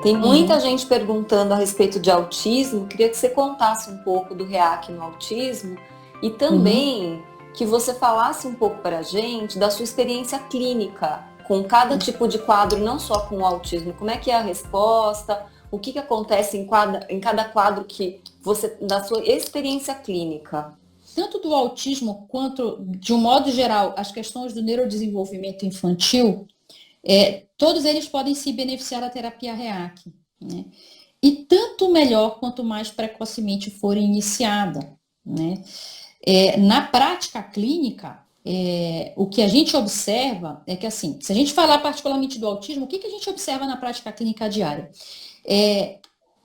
Tem muita gente perguntando a respeito de autismo. Queria que você contasse um pouco do REAC no autismo e também que você falasse um pouco para a gente da sua experiência clínica com cada tipo de quadro, não só com o autismo. Como é que é a resposta? O que acontece em cada quadro que você, da sua experiência clínica? Tanto do autismo quanto, de um modo geral, as questões do neurodesenvolvimento infantil, todos eles podem se beneficiar da terapia REAC, né? E tanto melhor quanto mais precocemente for iniciada, né? Na prática clínica, o que a gente observa é que, assim, se a gente falar particularmente do autismo, o que a gente observa na prática clínica diária?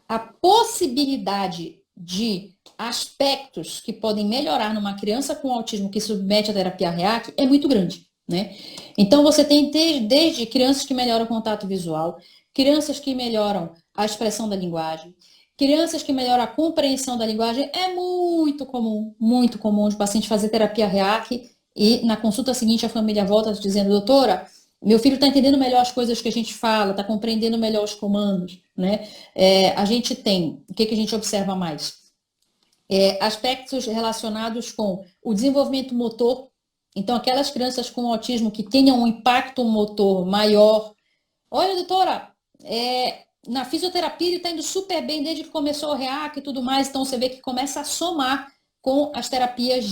A possibilidade de aspectos que podem melhorar numa criança com autismo que submete à terapia REAC é muito grande, né? Então, você tem desde crianças que melhoram o contato visual, crianças que melhoram a expressão da linguagem, crianças que melhoram a compreensão da linguagem. É muito comum de paciente fazer terapia REAC e na consulta seguinte a família volta dizendo: doutora, meu filho está entendendo melhor as coisas que a gente fala, está compreendendo melhor os comandos, né? A gente tem, o que a gente observa mais? Aspectos relacionados com o desenvolvimento motor. Então, aquelas crianças com autismo que tenham um impacto motor maior. Olha, doutora, na fisioterapia ele está indo super bem desde que começou o REAC e tudo mais. Então, você vê que começa a somar com as terapias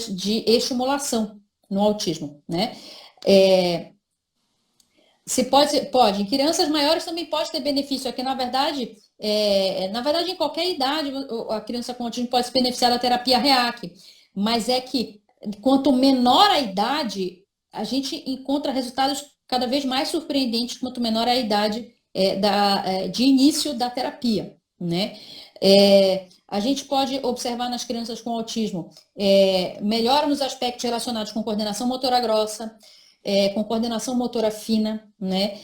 de estimulação no autismo, né? Se pode. Em crianças maiores também pode ter benefício. Aqui, na verdade, em qualquer idade, a criança com autismo pode se beneficiar da terapia REAC. Mas é que, quanto menor a idade, a gente encontra resultados cada vez mais surpreendentes quanto menor a idade de início da terapia, né? A gente pode observar nas crianças com autismo melhora nos aspectos relacionados com coordenação motora grossa, com coordenação motora fina, né?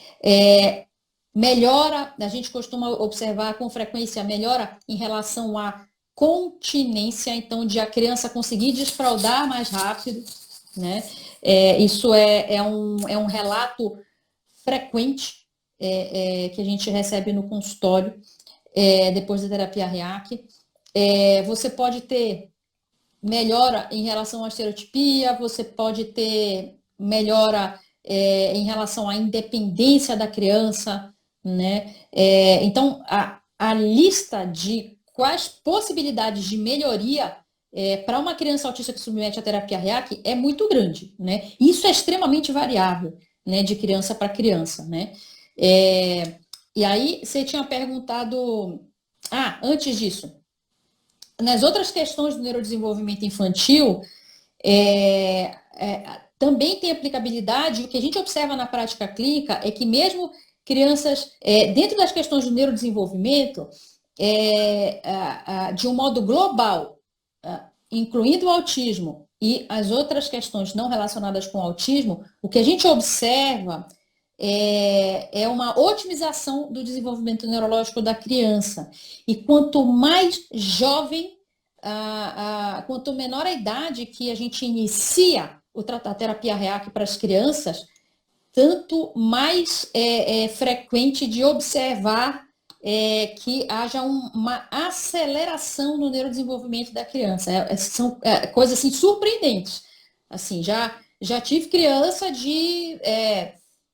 Melhora, a gente costuma observar com frequência, melhora em relação à continência, então de a criança conseguir desfraldar mais rápido, né? Isso é um relato frequente que a gente recebe no consultório depois da terapia REAC. Você pode ter melhora em relação à estereotipia, você pode ter melhora em relação à independência da criança, né? Então, a lista de quais possibilidades de melhoria para uma criança autista que submete à terapia REAC é muito grande, né? Isso é extremamente variável, né, de criança para criança, né? E aí, você tinha perguntado... antes disso, nas outras questões do neurodesenvolvimento infantil, também tem aplicabilidade. O que a gente observa na prática clínica é que mesmo crianças, dentro das questões do neurodesenvolvimento, de um modo global, incluindo o autismo e as outras questões não relacionadas com o autismo, o que a gente observa é uma otimização do desenvolvimento neurológico da criança. E quanto mais jovem, quanto menor a idade que a gente inicia a terapia REAC para as crianças, tanto mais frequente de observar que haja uma aceleração no neurodesenvolvimento da criança. São coisas assim, surpreendentes. Assim, já tive criança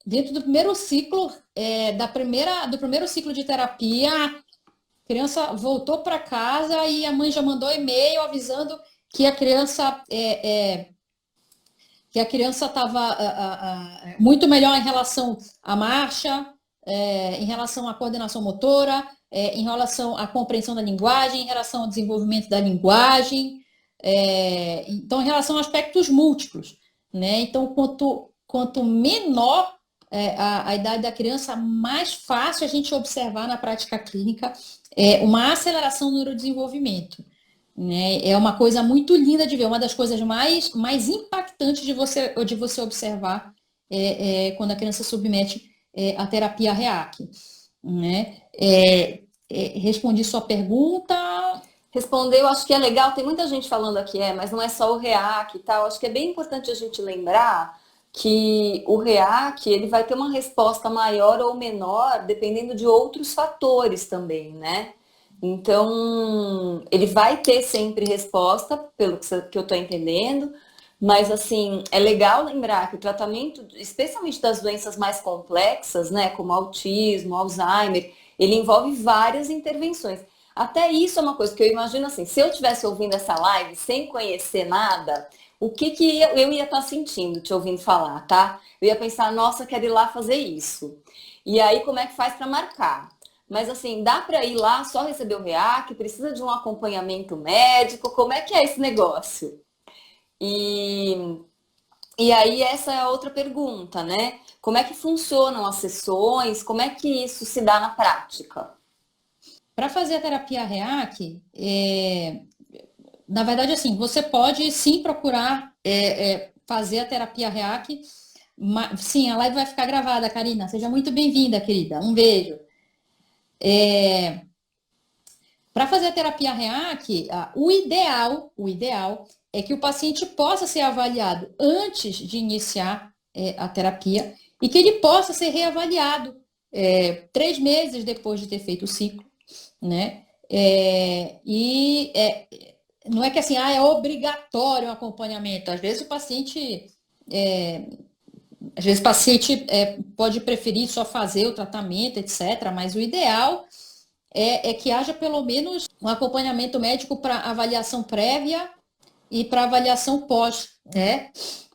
dentro do primeiro ciclo, do primeiro ciclo de terapia, a criança voltou para casa e a mãe já mandou e-mail avisando que a criança estava muito melhor em relação à marcha, em relação à coordenação motora, em relação à compreensão da linguagem, em relação ao desenvolvimento da linguagem, então, em relação a aspectos múltiplos, né? Então, quanto menor a idade da criança, mais fácil a gente observar na prática clínica uma aceleração no neurodesenvolvimento. Né? É uma coisa muito linda de ver, uma das coisas mais impactantes de você observar quando a criança submete a terapia REAC. Né? Respondi sua pergunta. Respondeu, acho que é legal, tem muita gente falando aqui, mas não é só o REAC e tal. Acho que é bem importante a gente lembrar que o REAC ele vai ter uma resposta maior ou menor dependendo de outros fatores também, né? Então, ele vai ter sempre resposta, pelo que eu estou entendendo, mas assim, é legal lembrar que o tratamento, especialmente das doenças mais complexas, né, como autismo, Alzheimer, ele envolve várias intervenções. Até isso é uma coisa que eu imagino assim, se eu estivesse ouvindo essa live sem conhecer nada, o que que eu ia estar sentindo te ouvindo falar, tá? Eu ia pensar, nossa, quero ir lá fazer isso. E aí, como é que faz para marcar? Mas assim, dá para ir lá só receber o REAC? Precisa de um acompanhamento médico? Como é que é esse negócio? E, e aí essa é a outra pergunta, né? Como é que funcionam as sessões? Como é que isso se dá na prática? Para fazer a terapia REAC, na verdade, assim, você pode sim procurar fazer a terapia REAC. Sim, a live vai ficar gravada, Karina. Seja muito bem-vinda, querida. Um beijo. Para fazer a terapia REAC, o ideal é que o paciente possa ser avaliado antes de iniciar a terapia e que ele possa ser reavaliado 3 meses depois de ter feito o ciclo, né? Não é que assim, é obrigatório o acompanhamento. Às vezes o paciente pode preferir só fazer o tratamento, etc. Mas o ideal é que haja pelo menos um acompanhamento médico para avaliação prévia e para avaliação pós, né?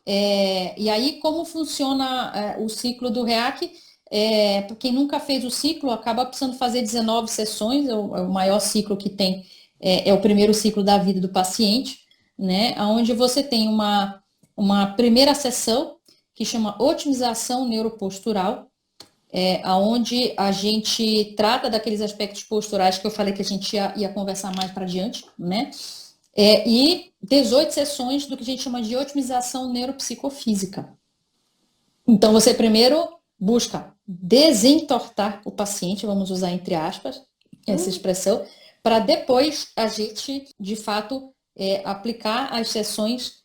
E aí, como funciona o ciclo do REAC? Para quem nunca fez o ciclo, acaba precisando fazer 19 sessões, é o maior ciclo que tem, é o primeiro ciclo da vida do paciente, né? Onde você tem uma primeira sessão que chama otimização neuropostural, onde a gente trata daqueles aspectos posturais que eu falei que a gente ia conversar mais para diante, né? E 18 sessões do que a gente chama de otimização neuropsicofísica. Então, você primeiro busca desentortar o paciente, vamos usar entre aspas essa expressão, para depois a gente, de fato, aplicar as sessões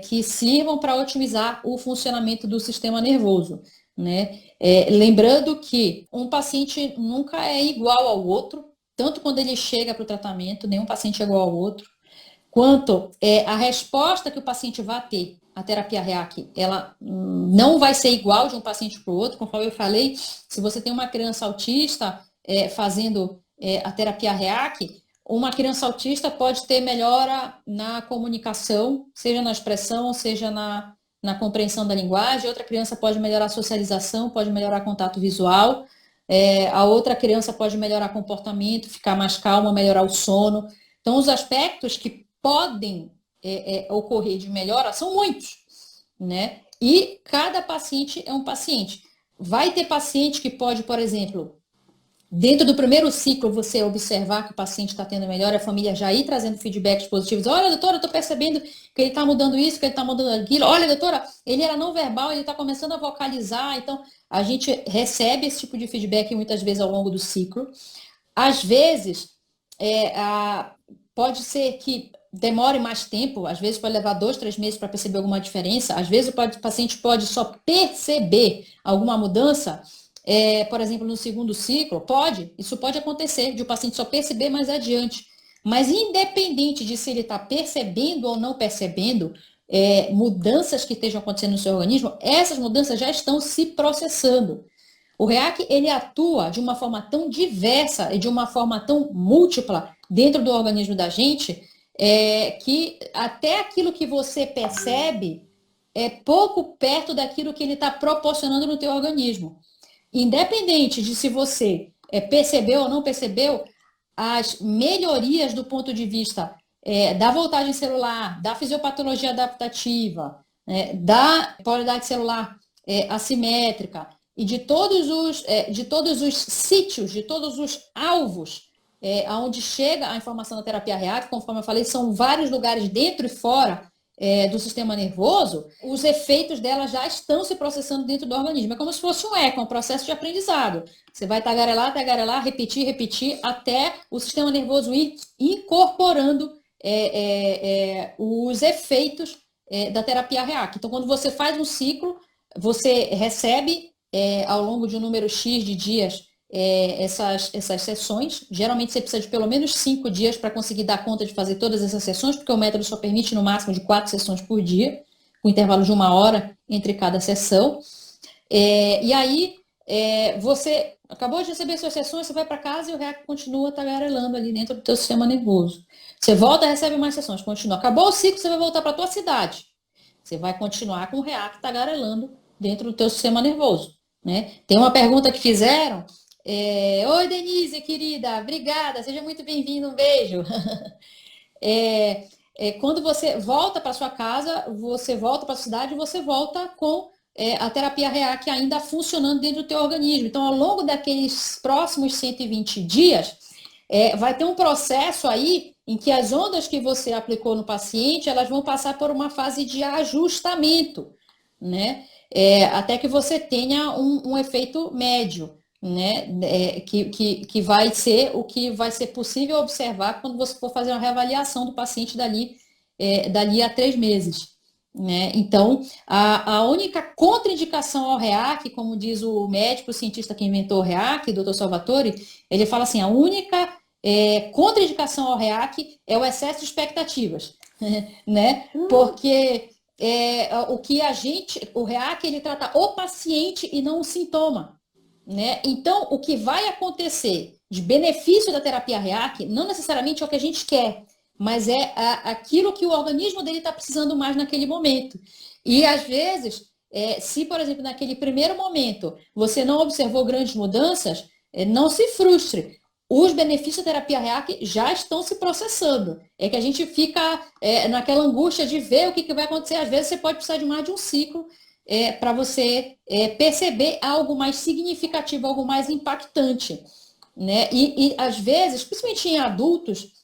que sirvam para otimizar o funcionamento do sistema nervoso, né? Lembrando que um paciente nunca é igual ao outro, tanto quando ele chega para o tratamento, nenhum paciente é igual ao outro, quanto a resposta que o paciente vai ter à terapia REAC, ela não vai ser igual de um paciente para o outro. Conforme eu falei, se você tem uma criança autista fazendo a terapia REAC, uma criança autista pode ter melhora na comunicação, seja na expressão, seja na compreensão da linguagem. Outra criança pode melhorar a socialização, pode melhorar contato visual. A outra criança pode melhorar comportamento, ficar mais calma, melhorar o sono. Então, os aspectos que podem ocorrer de melhora são muitos, né? E cada paciente é um paciente. Vai ter paciente que pode, por exemplo, dentro do primeiro ciclo, você observar que o paciente está tendo melhora, a família já ir trazendo feedbacks positivos. Olha, doutora, eu estou percebendo que ele está mudando isso, que ele está mudando aquilo. Olha, doutora, ele era não verbal, ele está começando a vocalizar. Então, a gente recebe esse tipo de feedback muitas vezes ao longo do ciclo. Às vezes, pode ser que demore mais tempo, às vezes pode levar 2, 3 meses para perceber alguma diferença, às vezes o paciente pode só perceber alguma mudança, por exemplo, no segundo ciclo, isso pode acontecer, de o paciente só perceber mais adiante. Mas independente de se ele está percebendo ou não percebendo mudanças que estejam acontecendo no seu organismo, essas mudanças já estão se processando. O REAC, ele atua de uma forma tão diversa e de uma forma tão múltipla dentro do organismo da gente, que até aquilo que você percebe é pouco perto daquilo que ele está proporcionando no teu organismo. Independente de se você percebeu ou não percebeu, as melhorias do ponto de vista da voltagem celular, da fisiopatologia adaptativa, da polaridade celular assimétrica, e de todos os sítios, de todos os alvos aonde chega a informação da terapia REAC, conforme eu falei, são vários lugares dentro e fora do sistema nervoso, os efeitos dela já estão se processando dentro do organismo. É como se fosse um processo de aprendizado. Você vai tagarelar, repetir, até o sistema nervoso ir incorporando os efeitos da terapia REAC. Então, quando você faz um ciclo, você recebe ao longo de um número X de dias essas sessões. Geralmente você precisa de pelo menos 5 dias para conseguir dar conta de fazer todas essas sessões, porque o método só permite no máximo de 4 sessões por dia, com intervalo de 1 hora entre cada sessão. E aí, você acabou de receber suas sessões, você vai para casa e o REAC continua tagarelando ali dentro do teu sistema nervoso. Você volta, recebe mais sessões, continua. Acabou o ciclo, você vai voltar para a tua cidade. Você vai continuar com o REAC tagarelando dentro do teu sistema nervoso, né? Tem uma pergunta que fizeram. Oi, Denise, querida, obrigada, seja muito bem-vinda, um beijo. Quando você volta para sua casa, você volta para a cidade, você volta com a terapia REAC ainda funcionando dentro do teu organismo. Então, ao longo daqueles próximos 120 dias, vai ter um processo aí em que as ondas que você aplicou no paciente, elas vão passar por uma fase de ajustamento, né? Até que você tenha um efeito médio, né? Que vai ser o que vai ser possível observar quando você for fazer uma reavaliação do paciente dali a 3 meses. Né? Então, a única contraindicação ao REAC, como diz o médico, o cientista que inventou o REAC, Dr. Salvatore, ele fala assim, a única contraindicação ao REAC é o excesso de expectativas, né? Porque o REAC, ele trata o paciente e não o sintoma, né? Então, o que vai acontecer de benefício da terapia REAC, não necessariamente é o que a gente quer, mas é aquilo que o organismo dele está precisando mais naquele momento. E, às vezes, se, por exemplo, naquele primeiro momento você não observou grandes mudanças, não se frustre. Os benefícios da terapia REAC já estão se processando. É que a gente fica naquela angústia de ver o que vai acontecer. Às vezes, você pode precisar de mais de um ciclo para você perceber algo mais significativo, algo mais impactante. Né? E, às vezes, principalmente em adultos,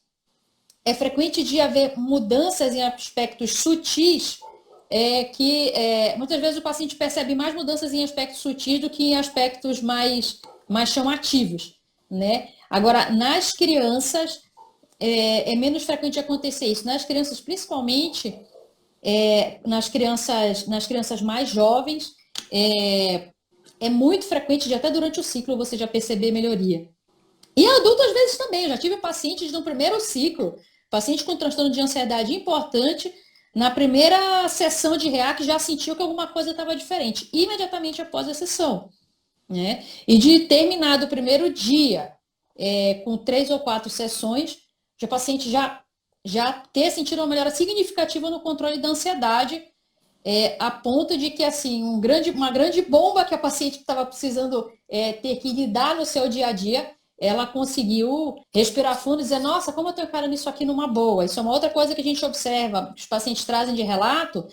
é frequente de haver mudanças em aspectos sutis, que muitas vezes o paciente percebe mais mudanças em aspectos sutis do que em aspectos mais chamativos. Né? Agora, nas crianças, é menos frequente acontecer isso. Nas crianças, principalmente, nas crianças mais jovens, é muito frequente de até durante o ciclo você já perceber melhoria. E adulto, às vezes, também. Eu já tive pacientes no primeiro ciclo, paciente com transtorno de ansiedade importante, na primeira sessão de REAC já sentiu que alguma coisa estava diferente, imediatamente após a sessão. Né? E de terminado o primeiro dia, com 3 ou 4 sessões, o paciente já ter sentido uma melhora significativa no controle da ansiedade, a ponto de que assim, uma grande bomba que a paciente estava precisando ter que lidar no seu dia a dia, ela conseguiu respirar fundo e dizer, nossa, como eu estou encarando isso aqui numa boa. Isso é uma outra coisa que a gente observa, os pacientes trazem de relato,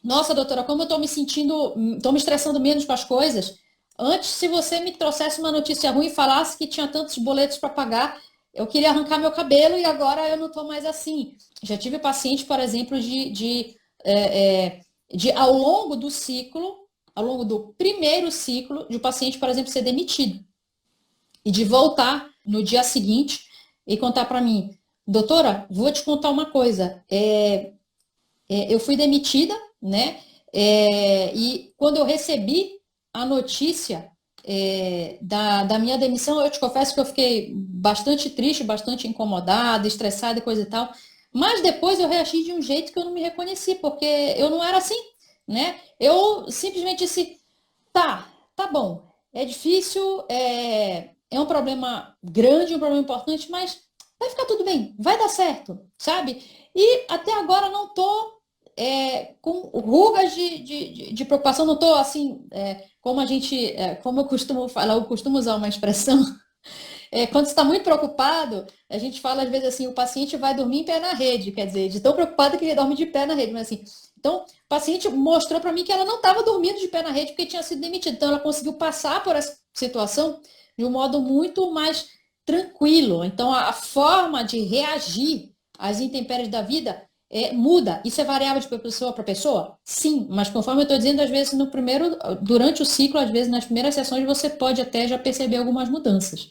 nossa, doutora, como eu estou me estressando menos com as coisas. Antes, se você me trouxesse uma notícia ruim e falasse que tinha tantos boletos para pagar, eu queria arrancar meu cabelo e agora eu não estou mais assim. Já tive paciente, por exemplo, de ao longo do ciclo, ao longo do primeiro ciclo, de o paciente, por exemplo, ser demitido. E de voltar no dia seguinte e contar para mim, doutora, vou te contar uma coisa, eu fui demitida, né? E quando eu recebi a notícia da minha demissão, eu te confesso que eu fiquei bastante triste, bastante incomodada, estressada e coisa e tal, mas depois eu reagi de um jeito que eu não me reconheci, porque eu não era assim, né? Eu simplesmente disse, tá bom, é difícil, é um problema grande, um problema importante, mas vai ficar tudo bem, vai dar certo, sabe? E até agora não tô com rugas de preocupação, não tô assim, como eu costumo falar, eu costumo usar uma expressão, quando você está muito preocupado, a gente fala às vezes assim, o paciente vai dormir em pé na rede, quer dizer, de tão preocupado que ele dorme de pé na rede, mas assim, então, o paciente mostrou para mim que ela não estava dormindo de pé na rede porque tinha sido demitida. Então, ela conseguiu passar por essa situação de um modo muito mais tranquilo. Então, a forma de reagir às intempéries da vida muda. Isso é variável de pessoa para pessoa? Sim, mas conforme eu estou dizendo, às vezes durante o ciclo, às vezes nas primeiras sessões, você pode até já perceber algumas mudanças.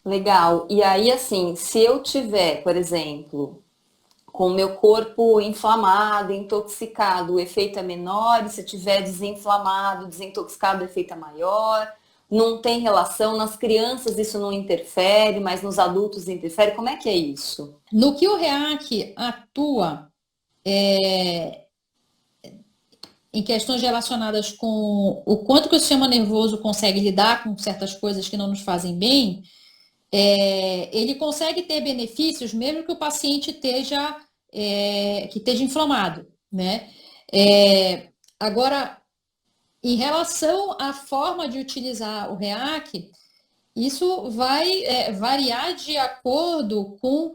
Legal. E aí, assim, se eu tiver, por exemplo, com o meu corpo inflamado, intoxicado, o efeito é menor, e se estiver desinflamado, desintoxicado, o efeito é maior. Não tem relação, nas crianças isso não interfere, mas nos adultos interfere. Como é que é isso? No que o REAC atua em questões relacionadas com o quanto que o sistema nervoso consegue lidar com certas coisas que não nos fazem bem, ele consegue ter benefícios mesmo que o paciente esteja inflamado, né? Agora, em relação à forma de utilizar o REAC, isso vai variar de acordo com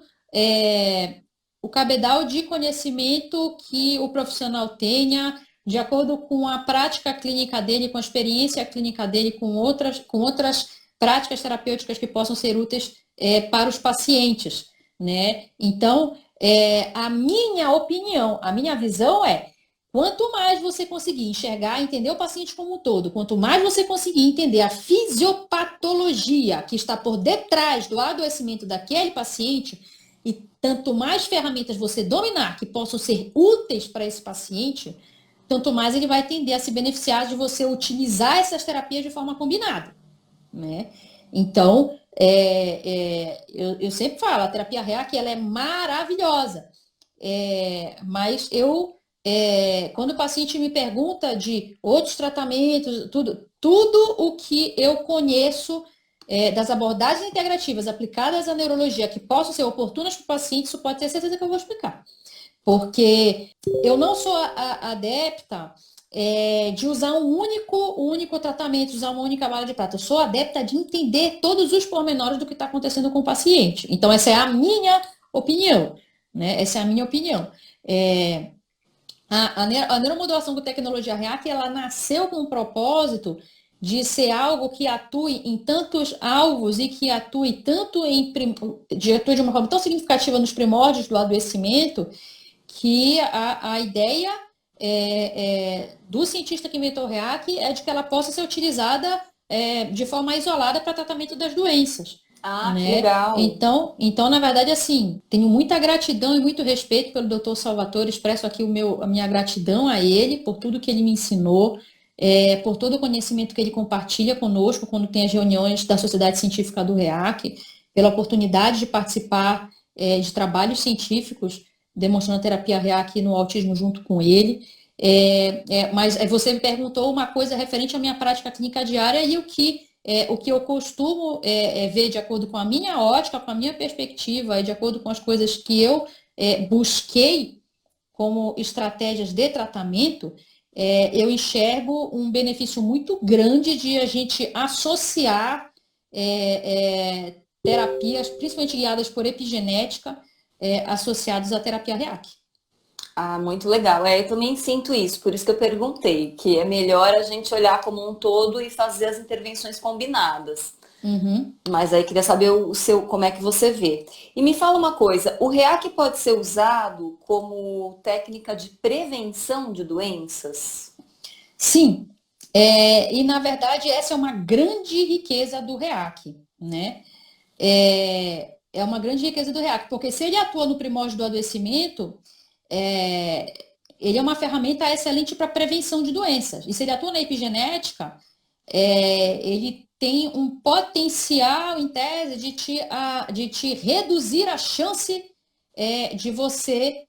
o cabedal de conhecimento que o profissional tenha, de acordo com a prática clínica dele, com a experiência clínica dele, com outras práticas terapêuticas que possam ser úteis para os pacientes, né? Então, a minha opinião, a minha visão quanto mais você conseguir enxergar, entender o paciente como um todo, quanto mais você conseguir entender a fisiopatologia que está por detrás do adoecimento daquele paciente, e tanto mais ferramentas você dominar que possam ser úteis para esse paciente, tanto mais ele vai tender a se beneficiar de você utilizar essas terapias de forma combinada, né? Então, eu sempre falo, a terapia REAC ela é maravilhosa, mas quando o paciente me pergunta de outros tratamentos, tudo o que eu conheço das abordagens integrativas aplicadas à neurologia que possam ser oportunas para o paciente, isso pode ter certeza que eu vou explicar. Porque eu não sou adepta de usar um único tratamento, usar uma única bala de prata. Eu sou adepta de entender todos os pormenores do que está acontecendo com o paciente. Então, essa é a minha opinião, né? Essa é a minha opinião. A neuromodulação com tecnologia REAC, ela nasceu com o propósito de ser algo que atue em tantos alvos e que atue de uma forma tão significativa nos primórdios do adoecimento, que a ideia do cientista que inventou o REAC é de que ela possa ser utilizada de forma isolada para tratamento das doenças. Ah, né? Que legal. Então, na verdade, assim, tenho muita gratidão e muito respeito pelo Dr. Salvatore, expresso aqui a minha gratidão a ele por tudo que ele me ensinou, por todo o conhecimento que ele compartilha conosco quando tem as reuniões da Sociedade Científica do REAC, pela oportunidade de participar de trabalhos científicos demonstrando a terapia REAC no autismo junto com ele. Mas você me perguntou uma coisa referente à minha prática clínica diária e o que eu costumo ver de acordo com a minha ótica, com a minha perspectiva, e de acordo com as coisas que eu busquei como estratégias de tratamento, eu enxergo um benefício muito grande de a gente associar terapias, principalmente guiadas por epigenética, associados à terapia REAC. Ah, muito legal. Eu também sinto isso, por isso que eu perguntei, que é melhor a gente olhar como um todo e fazer as intervenções combinadas. Uhum. Mas aí queria saber como é que você vê. E me fala uma coisa, o REAC pode ser usado como técnica de prevenção de doenças? Sim. E na verdade essa é uma grande riqueza do REAC, né? É uma grande riqueza do REAC, porque se ele atua no primórdio do adoecimento, ele é uma ferramenta excelente para prevenção de doenças. E se ele atua na epigenética, ele tem um potencial, em tese, de te reduzir a chance de você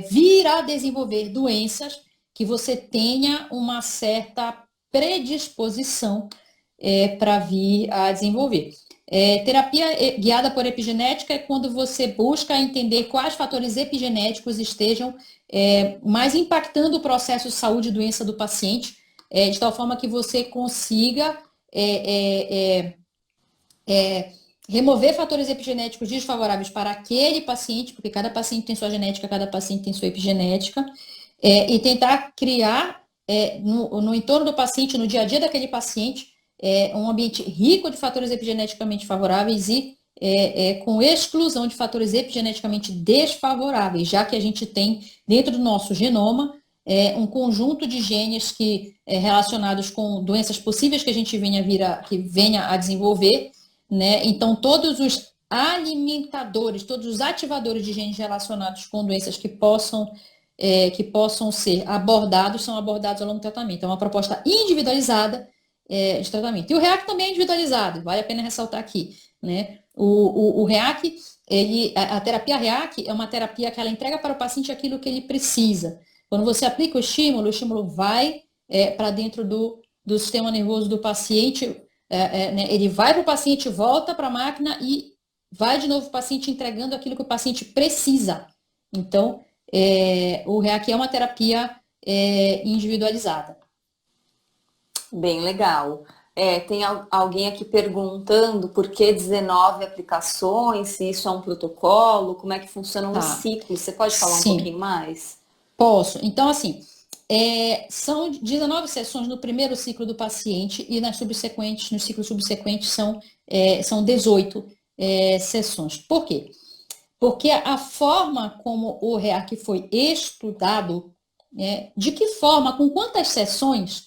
vir a desenvolver doenças que você tenha uma certa predisposição para vir a desenvolver. Terapia guiada por epigenética é quando você busca entender quais fatores epigenéticos estejam mais impactando o processo de saúde e doença do paciente, de tal forma que você consiga remover fatores epigenéticos desfavoráveis para aquele paciente, porque cada paciente tem sua genética, cada paciente tem sua epigenética, e tentar criar no entorno do paciente, no dia a dia daquele paciente, um ambiente rico de fatores epigeneticamente favoráveis e com exclusão de fatores epigeneticamente desfavoráveis, já que a gente tem dentro do nosso genoma um conjunto de genes relacionados com doenças possíveis que a gente venha a desenvolver, né? Então, todos os alimentadores, todos os ativadores de genes relacionados com doenças que possam ser abordados, são abordados ao longo do tratamento. É uma proposta individualizada de tratamento. E o REAC também é individualizado, vale a pena ressaltar aqui, né? O REAC, a terapia REAC é uma terapia que ela entrega para o paciente aquilo que ele precisa. Quando você aplica o estímulo vai para dentro do sistema nervoso do paciente, né? Ele vai para o paciente, volta para a máquina e vai de novo para o paciente entregando aquilo que o paciente precisa. Então, o REAC é uma terapia individualizada. Bem legal. Tem alguém aqui perguntando por que 19 aplicações, se isso é um protocolo, como é que funcionam os Tá. ciclos. Você pode falar um Sim, pouquinho mais? posso. Então, assim, são 19 sessões no primeiro ciclo do paciente e nas subsequentes, nos ciclos subsequentes são 18 sessões. Por quê? Porque a forma como o REAC foi estudado, de que forma, com quantas sessões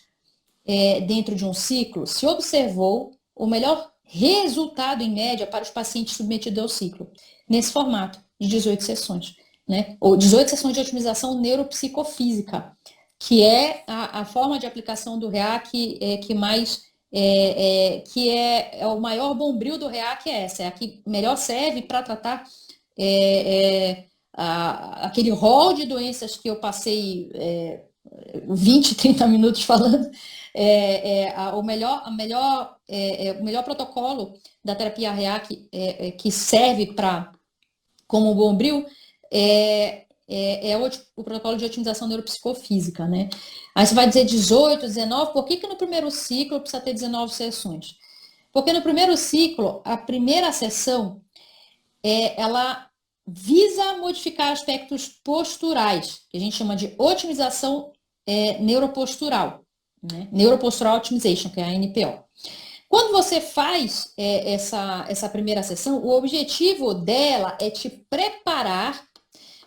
dentro de um ciclo, se observou o melhor resultado em média para os pacientes submetidos ao ciclo, nesse formato de 18 sessões, né? Ou 18 sessões de otimização neuropsicofísica, que é a forma de aplicação do REAC que mais que é o maior bombril do REAC é a que melhor serve para tratar aquele rol de doenças que eu passei 20, 30 minutos falando. O melhor protocolo da terapia REAC que serve como bombril o protocolo de otimização neuropsicofísica, né? Aí você vai dizer 18, 19, por que no primeiro ciclo precisa ter 19 sessões? Porque no primeiro ciclo, a primeira sessão, ela visa modificar aspectos posturais, que a gente chama de otimização neuropostural, né? Neuropostural Optimization, que é a NPO. Quando você faz essa primeira sessão, o objetivo dela é te preparar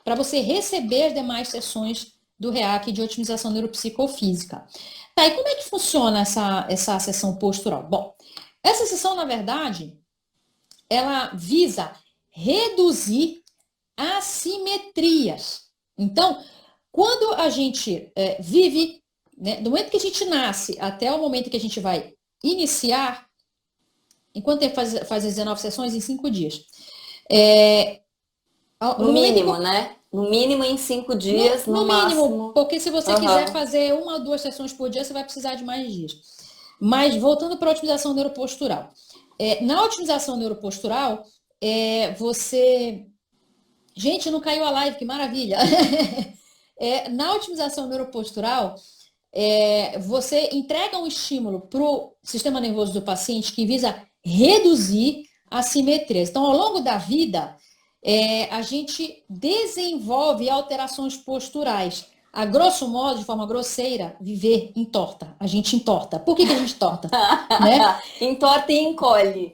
para você receber as demais sessões do REAC de otimização neuropsicofísica. Tá, e como é que funciona essa sessão postural? Bom, essa sessão, na verdade, ela visa reduzir assimetrias. Então, quando a gente vive, né, do momento que a gente nasce até o momento que a gente vai iniciar, enquanto tempo faz as 19 sessões? Em 5 dias. No mínimo, né? No mínimo em 5 dias, no mínimo, máximo. porque se você quiser fazer 1 ou 2 sessões por dia, você vai precisar de mais dias. Mas voltando para a otimização neuropostural. Na otimização neuropostural, você... Gente, não caiu a live, que maravilha! Na otimização neuropostural, você entrega um estímulo para o sistema nervoso do paciente que visa reduzir assimetrias. Então, ao longo da vida, a gente desenvolve alterações posturais. A grosso modo, de forma grosseira, viver entorta. A gente entorta. Por que a gente entorta? Né? Entorta e encolhe.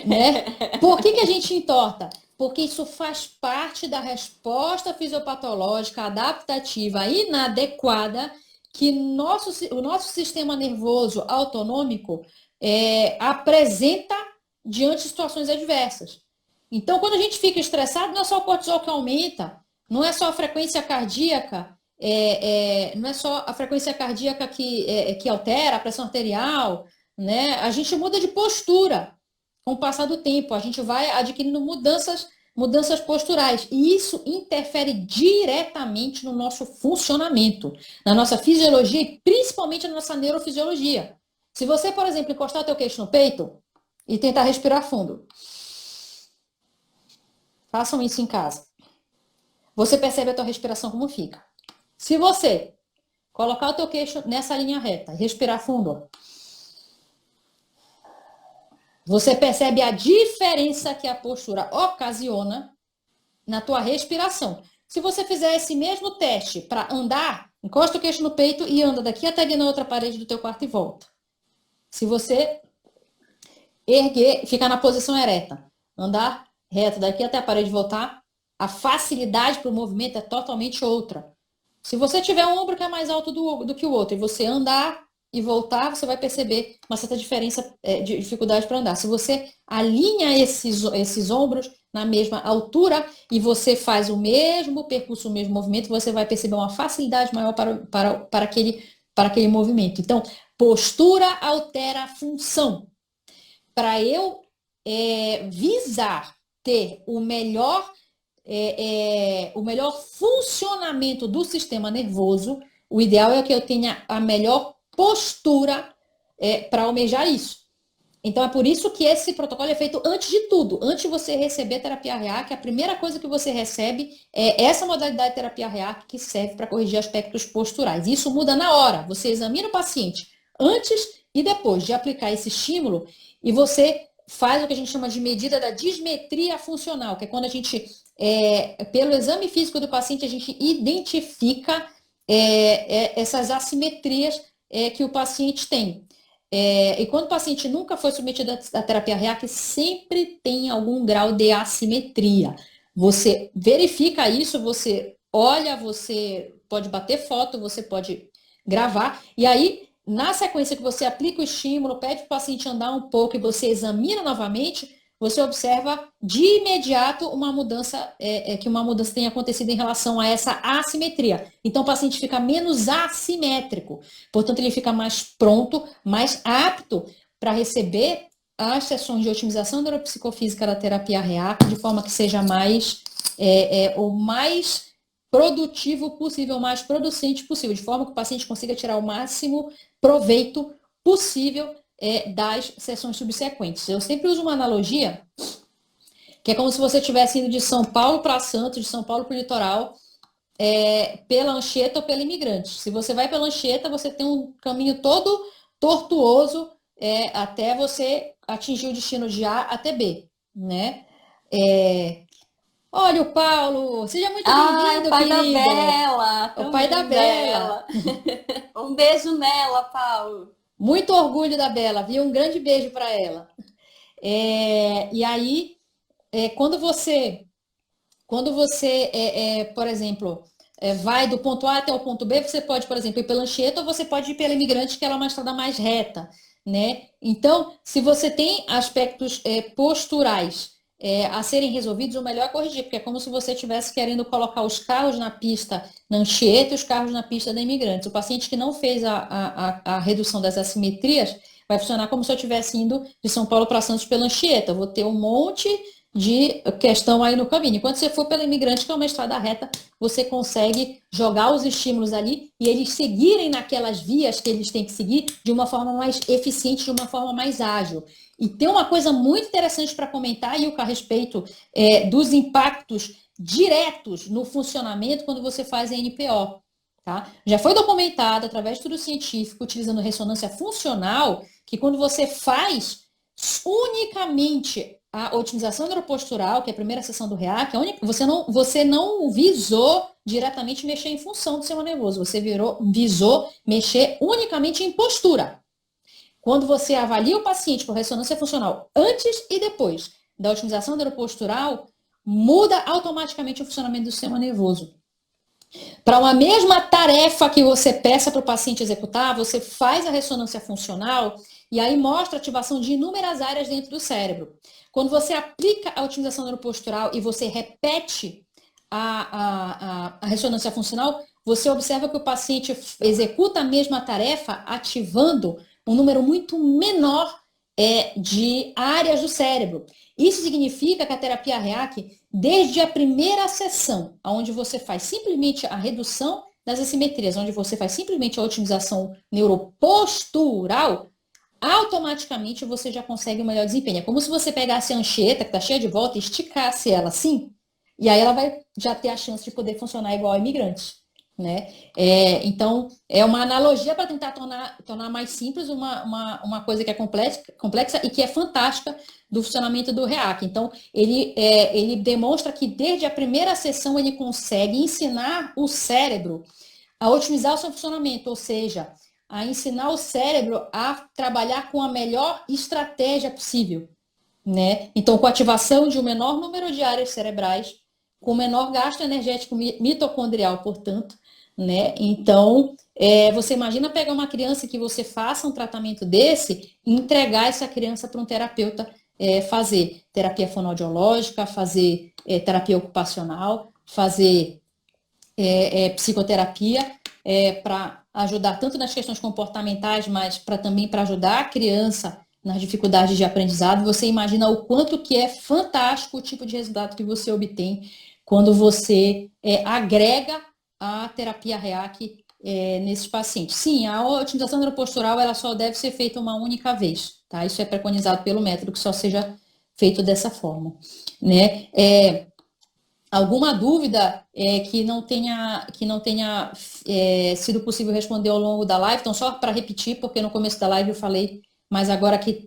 Né? Por que a gente entorta? Porque isso faz parte da resposta fisiopatológica adaptativa inadequada que o nosso sistema nervoso autonômico apresenta diante de situações adversas. Então, quando a gente fica estressado, não é só o cortisol que aumenta, não é só a frequência cardíaca, não é só a frequência cardíaca que altera a pressão arterial, né? A gente muda de postura com o passar do tempo, a gente vai adquirindo mudanças posturais, e isso interfere diretamente no nosso funcionamento, na nossa fisiologia e principalmente na nossa neurofisiologia. Se você, por exemplo, encostar o teu queixo no peito e tentar respirar fundo, façam isso em casa. Você percebe a tua respiração como fica. Se você colocar o teu queixo nessa linha reta e respirar fundo, você percebe a diferença que a postura ocasiona na tua respiração. Se você fizer esse mesmo teste para andar, encosta o queixo no peito e anda daqui até ali na outra parede do teu quarto e volta. Se você erguer, ficar na posição ereta, andar reto daqui até a parede e voltar, a facilidade para o movimento é totalmente outra. Se você tiver um ombro que é mais alto do que o outro e você andar e voltar, você vai perceber uma certa diferença de dificuldade para andar. Se você alinha esses ombros na mesma altura e você faz o mesmo percurso, o mesmo movimento, você vai perceber uma facilidade maior para aquele movimento. Então, postura altera a função. Para eu visar ter o melhor funcionamento do sistema nervoso, o ideal é que eu tenha a melhor postura para almejar isso. Então, é por isso que esse protocolo é feito antes de tudo. Antes de você receber terapia REAC, a primeira coisa que você recebe é essa modalidade de terapia REAC que serve para corrigir aspectos posturais. Isso muda na hora. Você examina o paciente antes e depois de aplicar esse estímulo e você faz o que a gente chama de medida da dismetria funcional, que é quando a gente, pelo exame físico do paciente, a gente identifica essas assimetrias que o paciente tem. E quando o paciente nunca foi submetido à terapia REAC, sempre tem algum grau de assimetria. Você verifica isso, você olha, você pode bater foto, você pode gravar, e aí, na sequência que você aplica o estímulo, pede para o paciente andar um pouco e você examina novamente, você observa de imediato uma mudança, que uma mudança tenha acontecido em relação a essa assimetria. Então, o paciente fica menos assimétrico. Portanto, ele fica mais pronto, mais apto para receber as sessões de otimização neuropsicofísica da terapia REAC de forma que seja o mais produtivo possível, o mais producente possível, de forma que o paciente consiga tirar o máximo proveito possível das sessões subsequentes. Eu sempre uso uma analogia, que é como se você estivesse indo de São Paulo para Santos, de São Paulo para o litoral, pela Anchieta ou pela Imigrante. Se você vai pela Anchieta, você tem um caminho todo tortuoso até você atingir o destino de A até B, né? Olha o Paulo, seja muito bem-vindo, o pai querido. da Bela. O pai da Bela. Um beijo nela, Paulo. Muito orgulho da Bela, viu? Um grande beijo para ela. E aí, quando você por exemplo, vai do ponto A até o ponto B, você pode, por exemplo, ir pela Anchieta ou você pode ir pela Imigrante, que ela é uma estrada mais reta, né? Então, se você tem aspectos posturais a serem resolvidos, o melhor é corrigir, porque é como se você estivesse querendo colocar os carros na pista na Anchieta e os carros na pista da Imigrante. O paciente que não fez a redução das assimetrias vai funcionar como se eu estivesse indo de São Paulo para Santos pela Anchieta. Eu vou ter um monte de questão aí no caminho. Enquanto você for pela Imigrante, que é uma estrada reta, você consegue jogar os estímulos ali e eles seguirem naquelas vias que eles têm que seguir de uma forma mais eficiente, de uma forma mais ágil. E tem uma coisa muito interessante para comentar, Ilka, a respeito dos impactos diretos no funcionamento quando você faz a NPO. Tá? Já foi documentado através de estudo científico, utilizando ressonância funcional, que quando você faz unicamente a otimização neuropostural, que é a primeira sessão do REAC, você não visou diretamente mexer em função do sistema nervoso, você visou mexer unicamente em postura. Quando você avalia o paciente por ressonância funcional antes e depois da otimização neuropostural, muda automaticamente o funcionamento do sistema nervoso. Para uma mesma tarefa que você peça para o paciente executar, você faz a ressonância funcional e aí mostra a ativação de inúmeras áreas dentro do cérebro. Quando você aplica a otimização neuropostural e você repete a ressonância funcional, você observa que o paciente executa a mesma tarefa ativando um número muito menor de áreas do cérebro. Isso significa que a terapia REAC, desde a primeira sessão, onde você faz simplesmente a redução das assimetrias, onde você faz simplesmente a otimização neuropostural, automaticamente você já consegue um melhor desempenho. É como se você pegasse a Anchieta, que está cheia de volta, e esticasse ela assim, e aí ela vai já ter a chance de poder funcionar igual a Imigrante. Né? Então, é uma analogia para tentar tornar mais simples uma coisa que é complexa e que é fantástica do funcionamento do REAC. Então, ele demonstra que desde a primeira sessão ele consegue ensinar o cérebro a otimizar o seu funcionamento, ou seja, a ensinar o cérebro a trabalhar com a melhor estratégia possível. Né? Então, com a ativação de um menor número de áreas cerebrais, com menor gasto energético mitocondrial, portanto, né? Então, você imagina pegar uma criança que você faça um tratamento desse e entregar essa criança para um terapeuta fazer terapia fonoaudiológica, fazer terapia ocupacional, fazer psicoterapia, para ajudar tanto nas questões comportamentais, mas também para ajudar a criança nas dificuldades de aprendizado. Você imagina o quanto que é fantástico o tipo de resultado que você obtém quando você agrega a terapia REAC nesses pacientes. Sim, a otimização neuropostural ela só deve ser feita uma única vez, tá? Isso é preconizado pelo método que só seja feito dessa forma, né? Alguma dúvida que não tenha sido possível responder ao longo da live? Então, só para repetir, porque no começo da live eu falei, mas agora que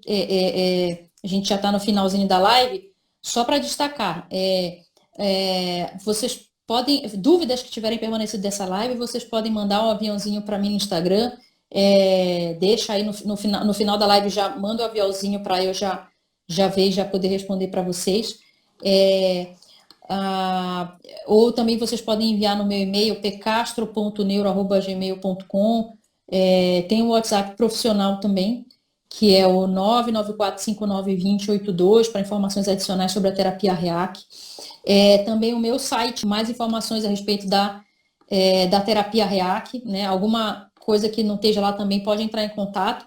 a gente já está no finalzinho da live, só para destacar, vocês podem, dúvidas que tiverem permanecido dessa live, vocês podem mandar um aviãozinho para mim no Instagram, deixa aí no final da live, já manda o aviãozinho para eu já ver e já poder responder para vocês. Ou também vocês podem enviar no meu e-mail pcastro.neuro@gmail.com. Tem o WhatsApp profissional também, que é o 994592082 para informações adicionais sobre a terapia REAC. Também o meu site, mais informações a respeito da terapia REAC, né? Alguma coisa que não esteja lá também pode entrar em contato,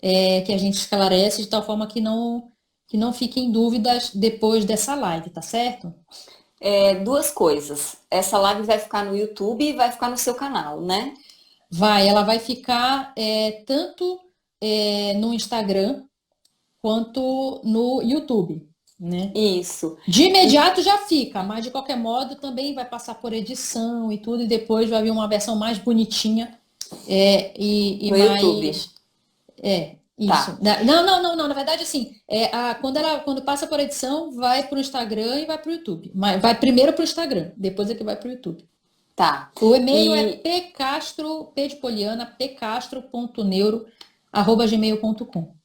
que a gente esclarece de tal forma que não fiquem dúvidas depois dessa live, tá certo? Duas coisas. Essa live vai ficar no YouTube e vai ficar no seu canal, né? Ela vai ficar tanto no Instagram quanto no YouTube, né? Isso. De imediato já fica, mas de qualquer modo também vai passar por edição e tudo, e depois vai vir uma versão mais bonitinha e no mais. YouTube. Isso. Tá. Não, na verdade, assim, quando passa por edição, vai para o Instagram e vai para o YouTube. Mas vai primeiro para o Instagram, depois é que vai para o YouTube. Tá. O e-mail é pcastro, p de poliana, pcastro.neuro@gmail.com.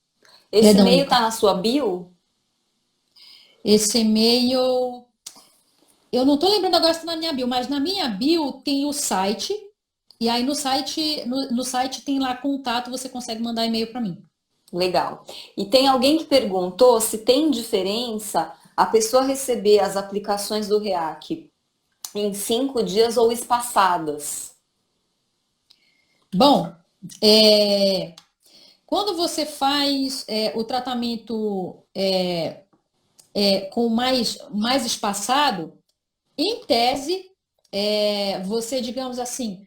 Esse Perdão, e-mail Ilka. tá na sua bio? Esse e-mail, eu não estou lembrando agora se está na minha bio, mas na minha bio tem o site, e aí no site tem lá contato, você consegue mandar e-mail para mim. Legal. E tem alguém que perguntou se tem diferença a pessoa receber as aplicações do REAC em 5 dias ou espaçadas. Bom, quando você faz o tratamento com mais espaçado, em tese, você, digamos assim,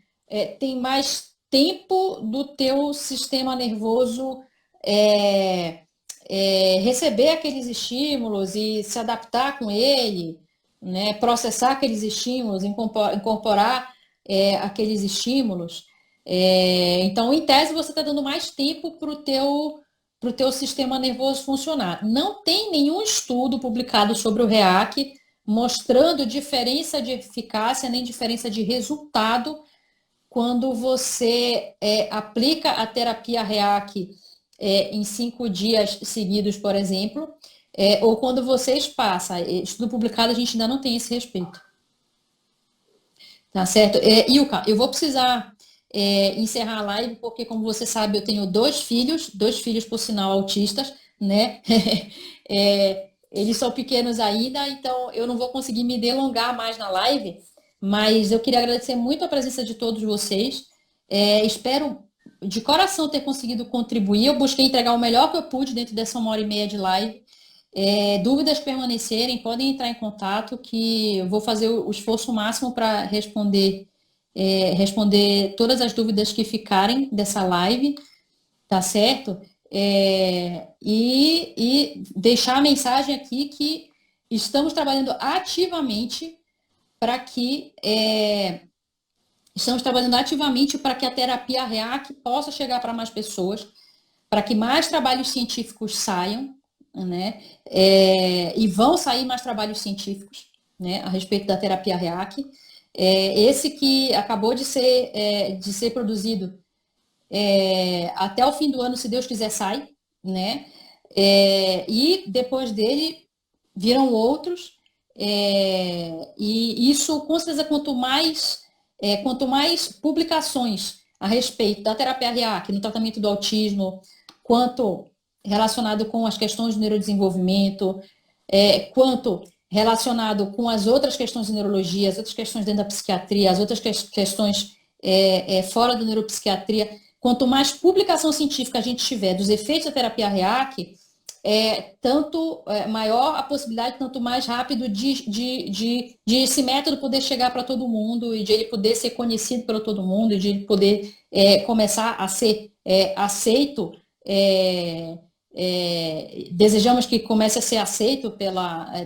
tem mais tempo do teu sistema nervoso receber aqueles estímulos e se adaptar com ele, né, processar aqueles estímulos, incorporar aqueles estímulos. Então, em tese, você está dando mais tempo para o teu sistema nervoso funcionar. Não tem nenhum estudo publicado sobre o REAC mostrando diferença de eficácia nem diferença de resultado quando você aplica a terapia REAC em 5 dias seguidos, por exemplo, ou quando você espaça. Estudo publicado a gente ainda não tem esse respeito. Tá certo? Ilka, eu vou precisar encerrar a live, porque, como você sabe, eu tenho 2 filhos, por sinal, autistas, né? Eles são pequenos ainda, então eu não vou conseguir me delongar mais na live, mas eu queria agradecer muito a presença de todos vocês. Espero de coração ter conseguido contribuir. Eu busquei entregar o melhor que eu pude dentro dessa 1h30 de live. Dúvidas que permanecerem, podem entrar em contato, que eu vou fazer o esforço máximo para responder todas as dúvidas que ficarem dessa live, tá certo? E deixar a mensagem aqui que estamos trabalhando ativamente para que a terapia REAC possa chegar para mais pessoas, para que mais trabalhos científicos saiam, né? E vão sair mais trabalhos científicos, né, a respeito da terapia REAC. Esse que acabou de ser produzido até o fim do ano, se Deus quiser, sai, né? E depois dele virão outros. E isso, com certeza, quanto mais publicações a respeito da terapia REAC no tratamento do autismo, quanto relacionado com as questões do neurodesenvolvimento, quanto relacionado com as outras questões de neurologia, as outras questões dentro da psiquiatria, as outras questões fora da neuropsiquiatria, quanto mais publicação científica a gente tiver dos efeitos da terapia REAC, tanto maior a possibilidade, tanto mais rápido de esse método poder chegar para todo mundo e de ele poder ser conhecido por todo mundo e de ele poder começar a ser aceito. Desejamos que comece a ser aceito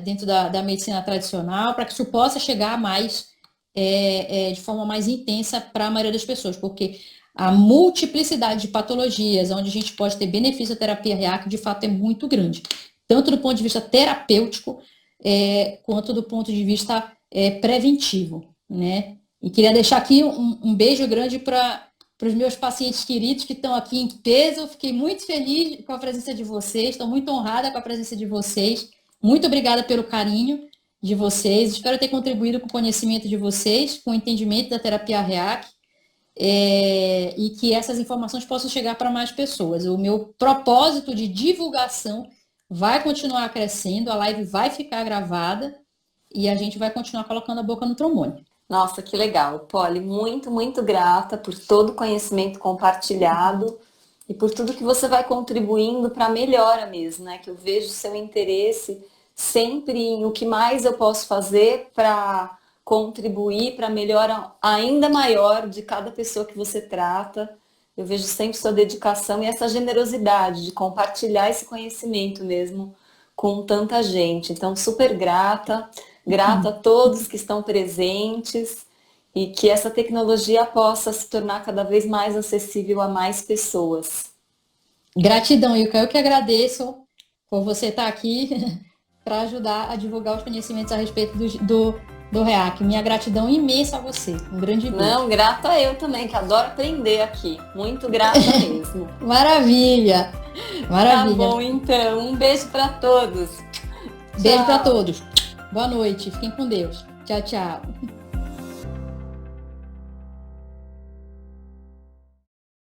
dentro da medicina tradicional, para que isso possa chegar mais de forma mais intensa para a maioria das pessoas, porque a multiplicidade de patologias onde a gente pode ter benefício da terapia REAC, de fato, é muito grande, tanto do ponto de vista terapêutico, quanto do ponto de vista preventivo, né? E queria deixar aqui um beijo grande para os meus pacientes queridos que estão aqui em peso. Fiquei muito feliz com a presença de vocês, estou muito honrada com a presença de vocês. Muito obrigada pelo carinho de vocês. Espero ter contribuído com o conhecimento de vocês, com o entendimento da terapia REAC. E que essas informações possam chegar para mais pessoas. O meu propósito de divulgação vai continuar crescendo, a live vai ficar gravada e a gente vai continuar colocando a boca no trombone. Nossa, que legal, Polly, muito, muito grata por todo o conhecimento compartilhado e por tudo que você vai contribuindo para a melhora mesmo, né? Que eu vejo seu interesse sempre em o que mais eu posso fazer para contribuir para a melhora ainda maior de cada pessoa que você trata. Eu vejo sempre sua dedicação e essa generosidade de compartilhar esse conhecimento mesmo com tanta gente. Então, super grata a todos que estão presentes e que essa tecnologia possa se tornar cada vez mais acessível a mais pessoas. Gratidão, Ilka. Eu que agradeço por você estar aqui para ajudar a divulgar os conhecimentos a respeito do REAC. Minha gratidão imensa a você. Um grande beijo. Não, grata eu também, que adoro aprender aqui. Muito grata mesmo. Maravilha! Maravilha. Tá bom, então. Um beijo para todos. Beijo para todos. Boa noite. Fiquem com Deus. Tchau, tchau.